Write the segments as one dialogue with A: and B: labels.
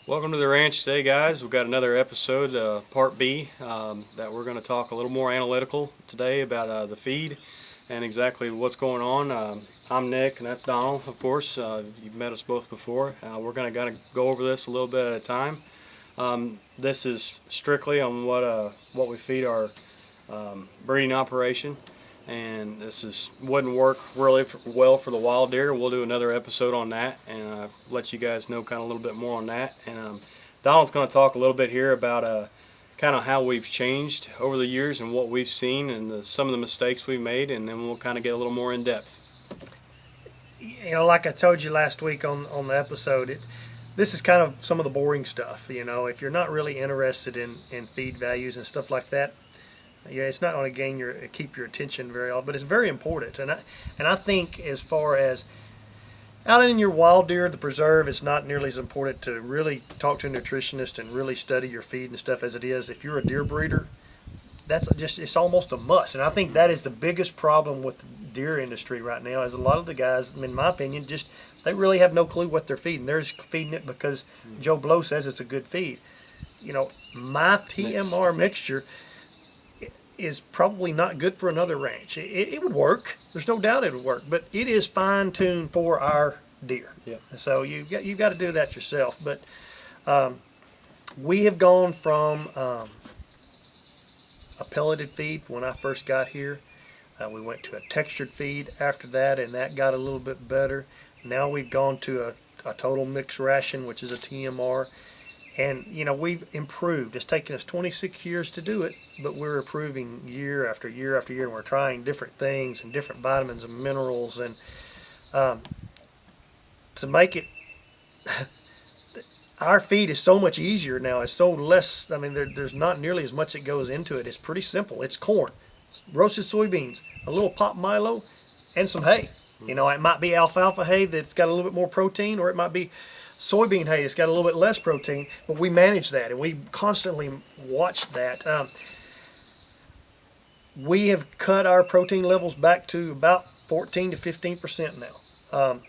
A: Welcome to the ranch today, guys. We've got another episode, part B, that we're going to talk a little more analytical today about the feed and exactly what's going on. I'm Nick, and that's Donald, of course. You've met us both before. We're going to go over this a little bit at a time. This is strictly on what we feed our breeding operation, and wouldn't work really well for the wild deer. We'll do another episode on that and let you guys know kind of a little bit more on that. And Donald's going to talk a little bit here about kind of how we've changed over the years and what we've seen and some of the mistakes we've made, and then we'll kind of get a little more in depth.
B: Like I told you last week on the episode, this is kind of some of the boring stuff. If you're not really interested in feed values and stuff like that, it's not going to keep your attention very often, but it's very important. And I think as far as out in your wild deer, the preserve, it's not nearly as important to really talk to a nutritionist and really study your feed and stuff as it is if you're a deer breeder. It's almost a must. And I think that is the biggest problem with the deer industry right now, is a lot of the guys, in my opinion, they really have no clue what they're feeding. They're just feeding it because Joe Blow says it's a good feed. My TMR mixture is probably not good for another ranch. It would work. There's no doubt it would work, but it is fine-tuned for our deer.
A: Yep.
B: So you've got to do that yourself. But we have gone from a pelleted feed when I first got here. We went to a textured feed after that, and that got a little bit better. Now we've gone to a total mixed ration, which is a TMR. And, we've improved. It's taken us 26 years to do it, but we're improving year after year after year, and we're trying different things and different vitamins and minerals. And to make it, our feed is so much easier now. It's so less, there's not nearly as much that goes into it. It's pretty simple. It's corn, roasted soybeans, a little pop Milo, and some hay. It might be alfalfa hay that's got a little bit more protein, or it might be soybean hay that's got a little bit less protein, but we manage that, and we constantly watch that. We have cut our protein levels back to about 14 to 15% now.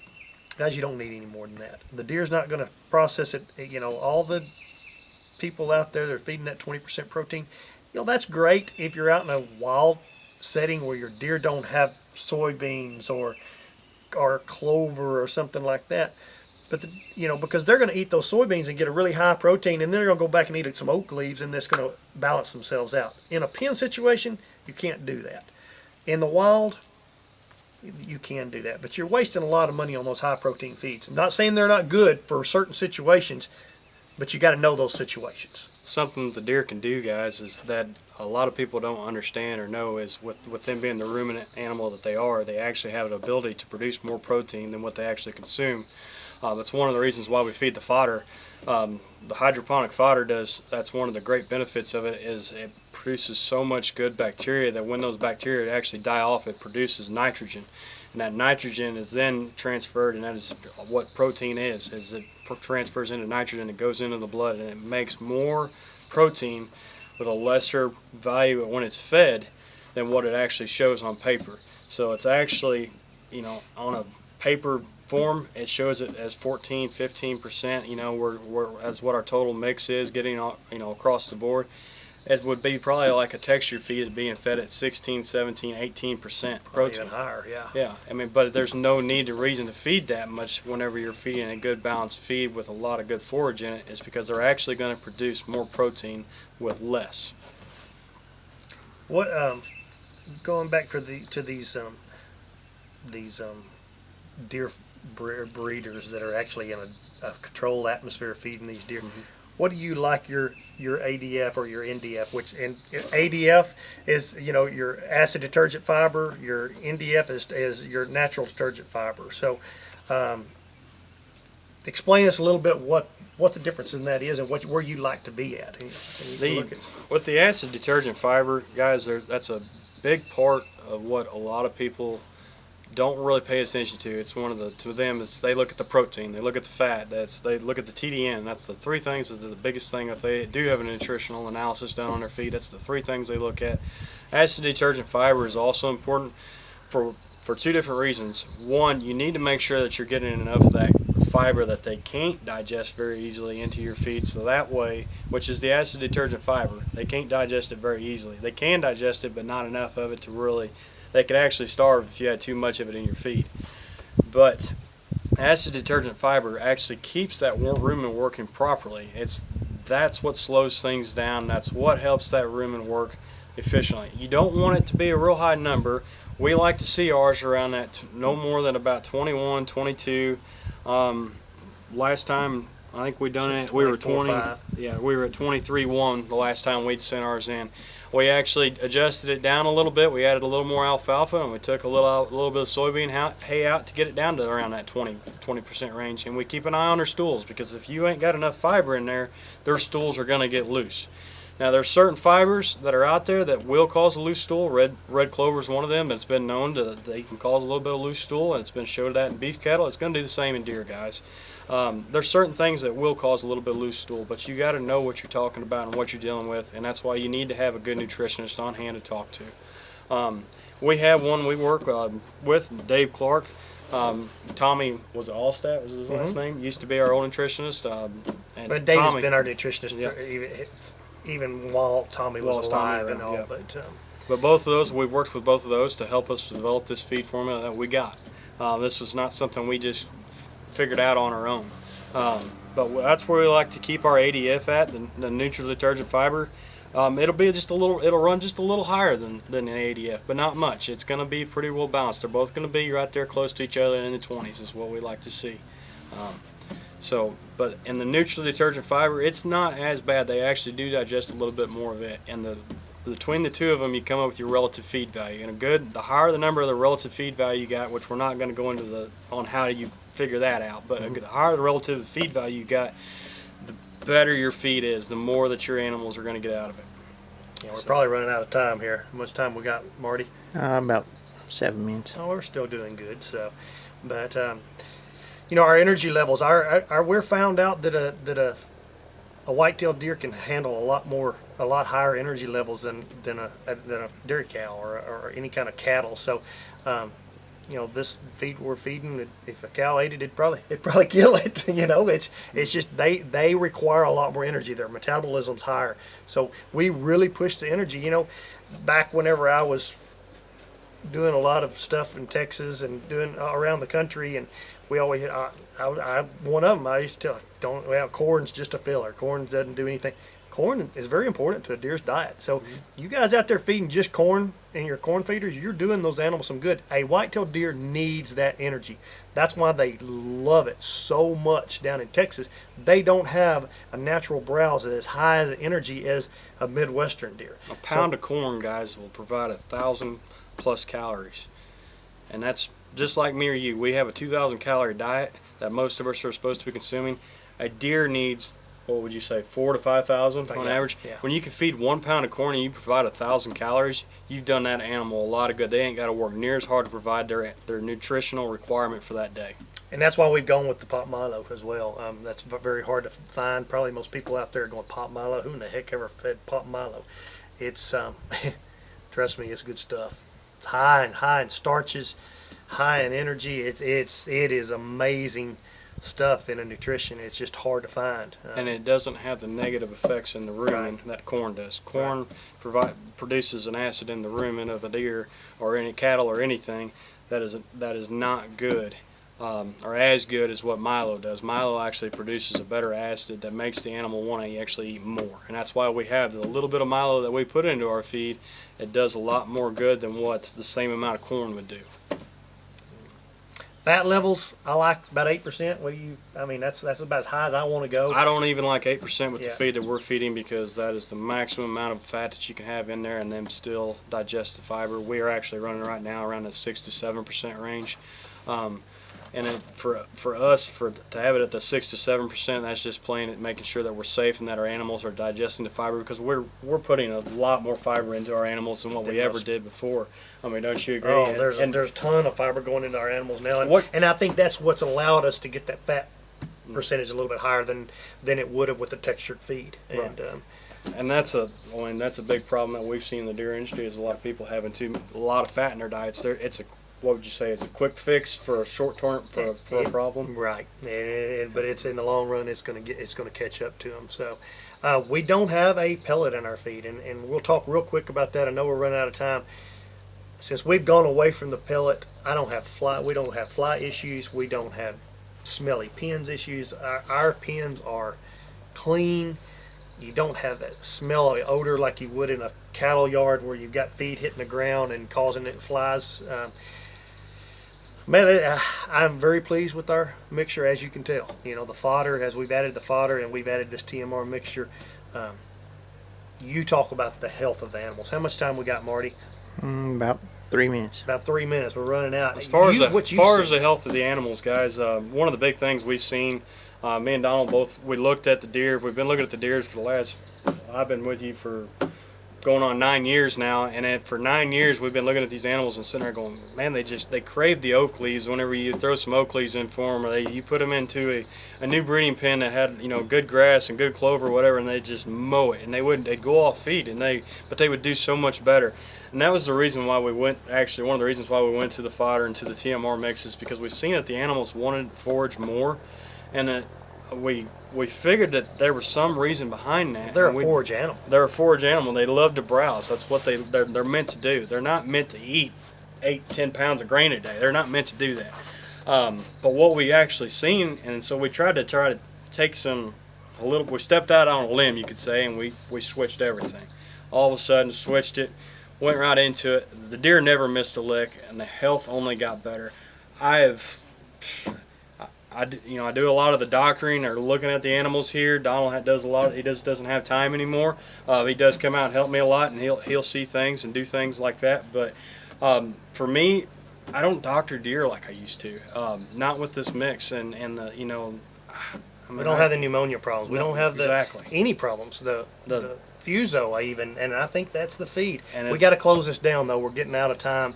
B: Guys, you don't need any more than that. The deer's not going to process it. All the people out there that are feeding that 20% protein, that's great if you're out in a wild setting where your deer don't have soybeans or clover or something like that. But because they're going to eat those soybeans and get a really high protein, and then they're going to go back and eat some oak leaves, and that's going to balance themselves out. In a pen situation, you can't do that. In the wild, you can do that, but you're wasting a lot of money on those high protein feeds. I'm not saying they're not good for certain situations, but you got to know those situations.
A: Something the deer can do, guys, is that a lot of people don't understand or know is with them being the ruminant animal that they are, they actually have an ability to produce more protein than what they actually consume. That's one of the reasons why we feed the fodder. The hydroponic fodder that's one of the great benefits of it, is it produces so much good bacteria that when those bacteria actually die off, it produces nitrogen. And that nitrogen is then transferred, and that is what protein is it transfers into nitrogen, it goes into the blood, and it makes more protein with a lesser value when it's fed than what it actually shows on paper. So it's actually, on a paper form, it shows it as 14-15%, as what our total mix is getting, across the board. It would be probably like a textured feed being fed at 16, 17, 18% protein.
B: Even higher, yeah.
A: Yeah, but there's no reason to feed that much whenever you're feeding a good balanced feed with a lot of good forage in it. It's because they're actually going to produce more protein with less.
B: What going back to these deer breeders that are actually in a controlled atmosphere feeding these deer. Mm-hmm. What do you like your ADF or your NDF? ADF is your acid detergent fiber. Your NDF is your natural detergent fiber. So, explain us a little bit what the difference in that is and where you like to be at.
A: With the acid detergent fiber, guys, that's a big part of what a lot of people don't really pay attention to. It's to them, they look at the protein, they look at the fat, they look at the TDN. That's the three things that are the biggest thing. If they do have a nutritional analysis done on their feed, that's the three things they look at. Acid detergent fiber is also important for two different reasons. One, you need to make sure that you're getting enough of that fiber that they can't digest very easily into your feed. So that way, which is the acid detergent fiber, they can't digest it very easily. They can digest it, but not enough of it to really, they could actually starve if you had too much of it in your feed. But acid detergent fiber actually keeps that rumen working properly. That's what slows things down. That's what helps that rumen work efficiently. You don't want it to be a real high number. We like to see ours around that no more than about 21, 22. Last time I think we done it, we were 20.
B: 5.
A: Yeah, we were at 23.1 the last time we'd sent ours in. We actually adjusted it down a little bit. We added a little more alfalfa, and we took a little bit of soybean hay out to get it down to around that 20% range. And we keep an eye on their stools, because if you ain't got enough fiber in there, their stools are going to get loose. Now, there's certain fibers that are out there that will cause a loose stool. Red clover is one of them. It's been known that they can cause a little bit of loose stool, and it's been showed that in beef cattle. It's going to do the same in deer, guys. There's certain things that will cause a little bit of loose stool, but you got to know what you're talking about and what you're dealing with, and that's why you need to have a good nutritionist on hand to talk to. We have one we work with, Dave Clark. Tommy, was it Allstat was his last name? Used to be our old nutritionist. And
B: But Dave has
A: Tommy,
B: been our nutritionist
A: Yeah.
B: even while Tommy was alive and all.
A: yeah.
B: But
A: both of those, we've worked with both of those to help us develop this feed formula that we got. This was not something we just figured out on our own. But that's where we like to keep our ADF at, the neutral detergent fiber. It'll run just a little higher than an ADF, but not much. It's going to be pretty well balanced. They're both going to be right there close to each other in the 20s is what we like to see. But in the neutral detergent fiber, it's not as bad. They actually do digest a little bit more of it. And between the two of them, you come up with your relative feed value. And the higher the number of the relative feed value you got, which we're not going to go into on how you figure that out, but the higher the relative feed value you got, the better your feed is, the more that your animals are going to get out of it.
B: yeah, we're probably running out of time here. How much time we got, Marty?
C: About 7 minutes.
B: Oh, we're still doing good. So, but our energy levels. We're found out that a white-tailed deer can handle a lot higher energy levels than a dairy cow or any kind of cattle. So, this feed we're feeding, if a cow ate it, it'd probably kill it. It's just they require a lot more energy. Their metabolism's higher. So we really push the energy. Back whenever I was doing a lot of stuff in Texas and doing around the country, and we always one of them I used to tell, corn's just a filler. Corn doesn't do anything. Corn is very important to a deer's diet. So you guys out there feeding just corn in your corn feeders, you're doing those animals some good. A white-tailed deer needs that energy. That's why they love it so much down in Texas. They don't have a natural browse that is as high as energy as a Midwestern deer.
A: A pound of corn, guys, will provide 1,000 plus calories. And that's just like me or you. We have a 2,000 calorie diet that most of us are supposed to be consuming. A deer needs, what would you say, 4,000 to 5,000 on average?
B: Yeah.
A: When you can feed 1 pound of corn and you provide 1,000 calories, you've done that animal a lot of good. They ain't got to work near as hard to provide their nutritional requirement for that day.
B: And that's why we've gone with the pot Milo as well. That's very hard to find. Probably most people out there are going, pot Milo? Who in the heck ever fed pot Milo? It's trust me, it's good stuff. It's high in starches, high in energy. It is amazing stuff in a nutrition. It's just hard to find.
A: And it doesn't have the negative effects in the rumen that corn does. Corn produces an acid in the rumen of a deer or any cattle or anything that is not good, or as good as what Milo does. Milo actually produces a better acid that makes the animal want to actually eat more. And that's why we have the little bit of Milo that we put into our feed. It does a lot more good than what the same amount of corn would do.
B: Fat levels, I like about 8%. That's about as high as I want to go.
A: I don't even like 8% with the
B: Yeah.
A: feed that we're feeding, because that is the maximum amount of fat that you can have in there and then still digest the fiber. We are actually running right now around the 6 to 7% range. And for us to have it at the 6 to 7%, that's just playing it, making sure that we're safe and that our animals are digesting the fiber, because we're putting a lot more fiber into our animals than what we ever did before. I mean, don't you agree?
B: Oh, there's a ton of fiber going into our animals now,
A: What-
B: and I think that's what's allowed us to get that fat percentage a little bit higher than it would have with the textured feed. And
A: And that's a big problem that we've seen in the deer industry, is a lot of people having a lot of fat in their diets. what would you say is a quick fix for a short term for a problem.
B: Right, but it's in the long run, it's going to catch up to them. So we don't have a pellet in our feed, and we'll talk real quick about that. I know we're running out of time. Since we've gone away from the pellet, we don't have fly issues. We don't have smelly pens issues. Our pens are clean. You don't have that smell or odor like you would in a cattle yard where you've got feed hitting the ground and causing it flies. Man, I'm very pleased with our mixture, as you can tell. You know, the fodder, as we've added the fodder and we've added this TMR mixture, you talk about the health of the animals. How much time we got, Marty?
C: About 3 minutes.
B: About 3 minutes. We're running out.
A: As far as the health of the animals, guys, one of the big things we've seen, me and Donald both, we looked at the deer. We've been looking at the deer for the last, I've been with you for going on 9 years now, and for 9 years we've been looking at these animals and sitting there going, man, they crave the oak leaves whenever you throw some oak leaves in for them, or you put them into a new breeding pen that had, you know, good grass and good clover or whatever, and they just mow it, and they'd go off feed, but they would do so much better. And that was the reason why we went, actually one of the reasons why we went to the fodder and to the TMR mixes, because we've seen that the animals wanted to forage more, and that we figured that there was some reason behind that.
B: They're a forage animal.
A: They're a forage animal. They love to browse. That's what they're meant to do. They're not meant to eat 8-10 pounds of grain a day. They're not meant to do that. But what we actually seen, and so we tried to take we stepped out on a limb, you could say, and we switched everything. All of a sudden switched it, went right into it. The deer never missed a lick, and the health only got better. I do a lot of the doctoring or looking at the animals here. Donald does a lot. He doesn't have time anymore. He does come out and help me a lot, and he'll see things and do things like that. But for me, I don't doctor deer like I used to. Not with this mix, and the, you know,
B: we don't have the pneumonia problems. We don't have any problems. The Fuso even, and I think that's the feed. And we got to close this down though. We're getting out of time.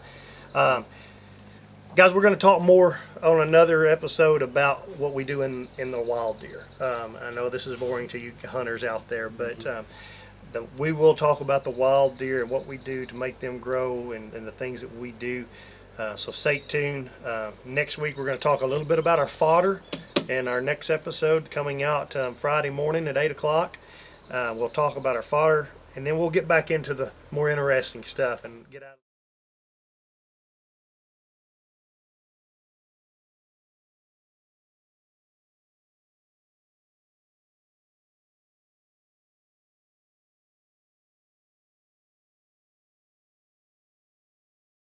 B: Guys, we're going to talk more on another episode about what we do in the wild deer. I know this is boring to you hunters out there, but we will talk about the wild deer and what we do to make them grow and the things that we do. So stay tuned. Next week we're going to talk a little bit about our fodder in our next episode coming out Friday morning at 8 o'clock. We'll talk about our fodder, and then we'll get back into the more interesting stuff and get out.